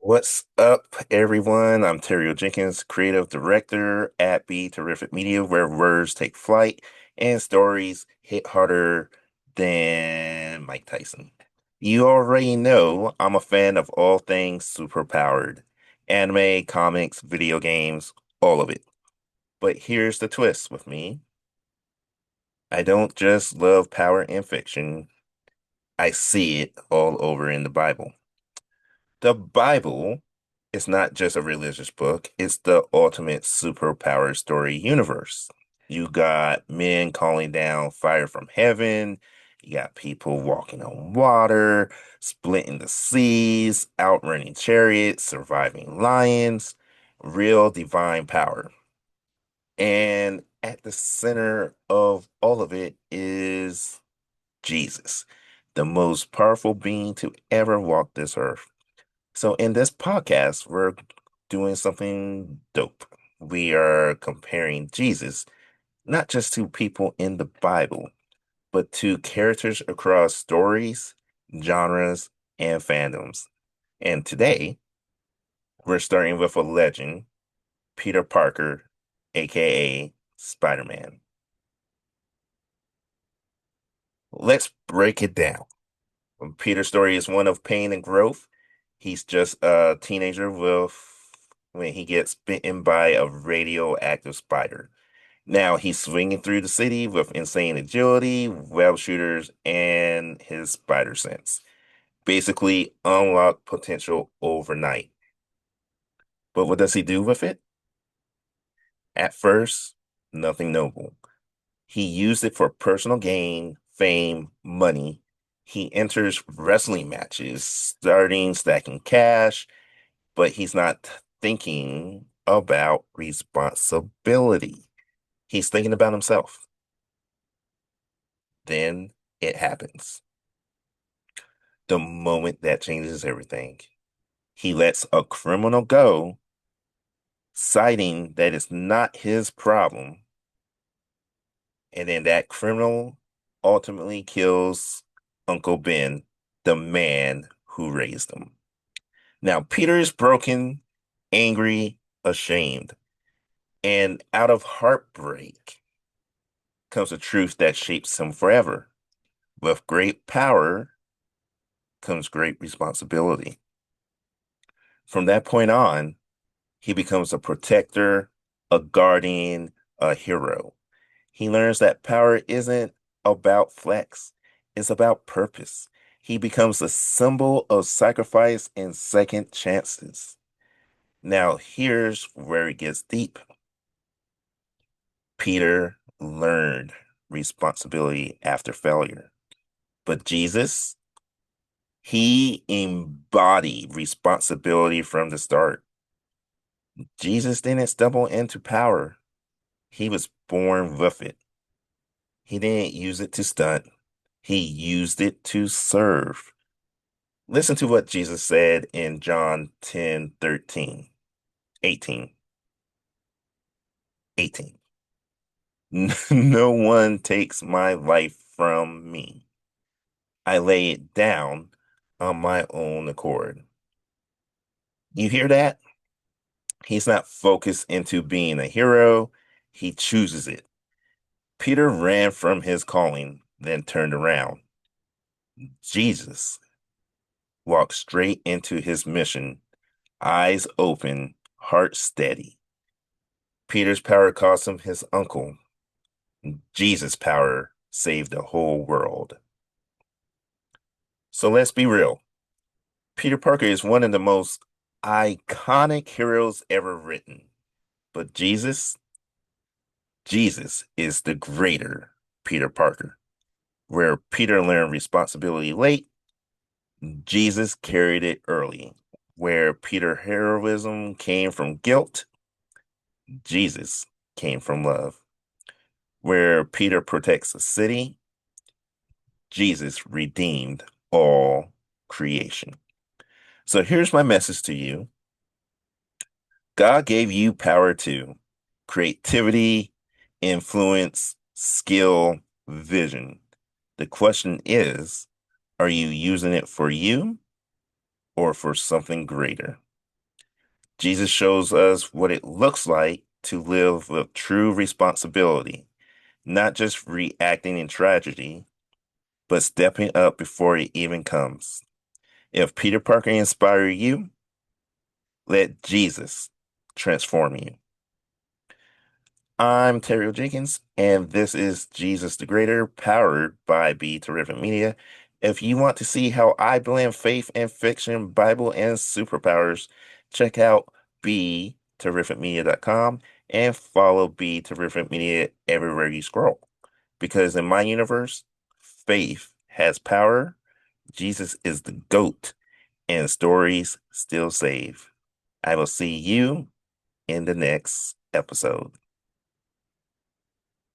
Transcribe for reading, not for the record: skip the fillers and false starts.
What's up, everyone? I'm Terrio Jenkins, creative director at Be Terrific Media, where words take flight and stories hit harder than Mike Tyson. You already know I'm a fan of all things superpowered, anime, comics, video games, all of it. But here's the twist with me. I don't just love power in fiction, I see it all over in the Bible. The Bible is not just a religious book, it's the ultimate superpower story universe. You got men calling down fire from heaven, you got people walking on water, splitting the seas, outrunning chariots, surviving lions, real divine power. And at the center of all of it is Jesus, the most powerful being to ever walk this earth. So in this podcast, we're doing something dope. We are comparing Jesus not just to people in the Bible, but to characters across stories, genres, and fandoms. And today, we're starting with a legend, Peter Parker, aka Spider-Man. Let's break it down. Peter's story is one of pain and growth. He's just a teenager when he gets bitten by a radioactive spider. Now he's swinging through the city with insane agility, web shooters, and his spider sense. Basically, unlock potential overnight. But what does he do with it? At first, nothing noble. He used it for personal gain, fame, money. He enters wrestling matches, starting stacking cash, but he's not thinking about responsibility. He's thinking about himself. Then it happens. The moment that changes everything. He lets a criminal go, citing that it's not his problem, and then that criminal ultimately kills Uncle Ben, the man who raised him. Now, Peter is broken, angry, ashamed, and out of heartbreak comes a truth that shapes him forever. With great power comes great responsibility. From that point on, he becomes a protector, a guardian, a hero. He learns that power isn't about flex, it's about purpose. He becomes a symbol of sacrifice and second chances. Now, here's where it gets deep. Peter learned responsibility after failure. But Jesus, he embodied responsibility from the start. Jesus didn't stumble into power. He was born with it. He didn't use it to stunt. He used it to serve. Listen to what Jesus said in John 10:13, 18, 18. No one takes my life from me. I lay it down on my own accord. You hear that? He's not focused into being a hero. He chooses it. Peter ran from his calling, then turned around. Jesus walked straight into his mission, eyes open, heart steady. Peter's power cost him his uncle. Jesus' power saved the whole world. So let's be real. Peter Parker is one of the most iconic heroes ever written. But Jesus is the greater Peter Parker. Where Peter learned responsibility late, Jesus carried it early. Where Peter heroism came from guilt, Jesus came from love. Where Peter protects a city, Jesus redeemed all creation. So here's my message to you. God gave you power too. Creativity, influence, skill, vision. The question is, are you using it for you or for something greater? Jesus shows us what it looks like to live with true responsibility, not just reacting in tragedy, but stepping up before it even comes. If Peter Parker inspired you, let Jesus transform you. I'm Terrio Jenkins, and this is Jesus the Greater, powered by Be Terrific Media. If you want to see how I blend faith and fiction, Bible, and superpowers, check out BeTerrificMedia.com and follow Be Terrific Media everywhere you scroll. Because in my universe, faith has power, Jesus is the GOAT, and stories still save. I will see you in the next episode.